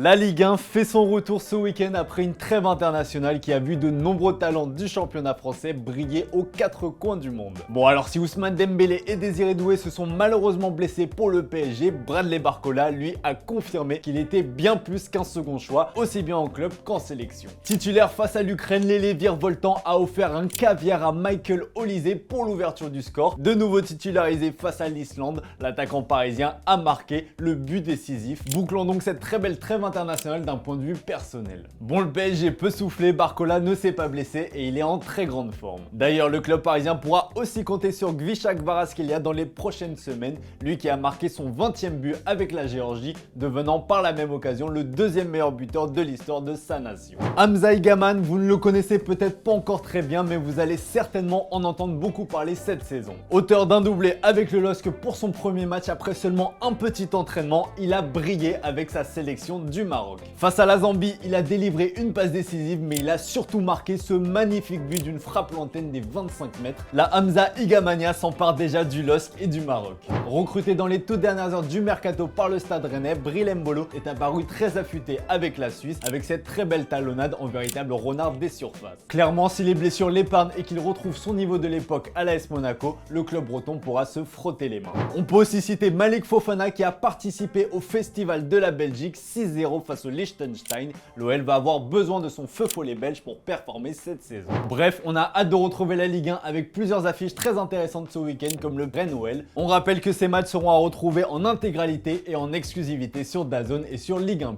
La Ligue 1 fait son retour ce week-end après une trêve internationale qui a vu de nombreux talents du championnat français briller aux quatre coins du monde. Bon, alors si Ousmane Dembélé et Désiré Doué se sont malheureusement blessés pour le PSG, Bradley Barcola, lui, a confirmé qu'il était bien plus qu'un second choix, aussi bien en club qu'en sélection. Titulaire face à l'Ukraine, l'ailier virevoltant a offert un caviar à Michael Olise pour l'ouverture du score. De nouveau titularisé face à l'Islande, l'attaquant parisien a marqué le but décisif, bouclant donc cette très belle trêve internationale d'un point de vue personnel. Bon, le PSG peut souffler, Barcola ne s'est pas blessé et il est en très grande forme. D'ailleurs, le club parisien pourra aussi compter sur Gvicha Kvaratskhelia dans les prochaines semaines, lui qui a marqué son 20e but avec la Géorgie, devenant par la même occasion le deuxième meilleur buteur de l'histoire de sa nation. Hamza Igaman, vous ne le connaissez peut-être pas encore très bien, mais vous allez certainement en entendre beaucoup parler cette saison. Auteur d'un doublé avec le LOSC pour son premier match après seulement un petit entraînement, il a brillé avec sa sélection du Maroc. Face à la Zambie, il a délivré une passe décisive, mais il a surtout marqué ce magnifique but d'une frappe lointaine des 25 mètres. La Hamza Igamania s'empare déjà du LOSC et du Maroc. Recruté dans les toutes dernières heures du mercato par le Stade Rennais, Bril Mbolo est apparu très affûté avec la Suisse, avec cette très belle talonnade en véritable renard des surfaces. Clairement, si les blessures l'épargnent et qu'il retrouve son niveau de l'époque à l'AS Monaco, le club breton pourra se frotter les mains. On peut aussi citer Malik Fofana qui a participé au Festival de la Belgique 6-0 face au Liechtenstein. L'OL va avoir besoin de son feu follet belge pour performer cette saison. Bref, on a hâte de retrouver la Ligue 1 avec plusieurs affiches très intéressantes ce week-end comme le Rennes-OL. On rappelle que ces matchs seront à retrouver en intégralité et en exclusivité sur DAZN et sur Ligue 1+.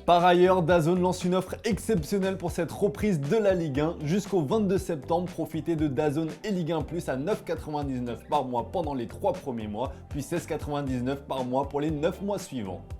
Par ailleurs, DAZN lance une offre exceptionnelle pour cette reprise de la Ligue 1. Jusqu'au 22 septembre, profitez de DAZN et Ligue 1+ à 9,99 par mois pendant les 3 premiers mois, puis 16,99 par mois pour les 9 mois suivants.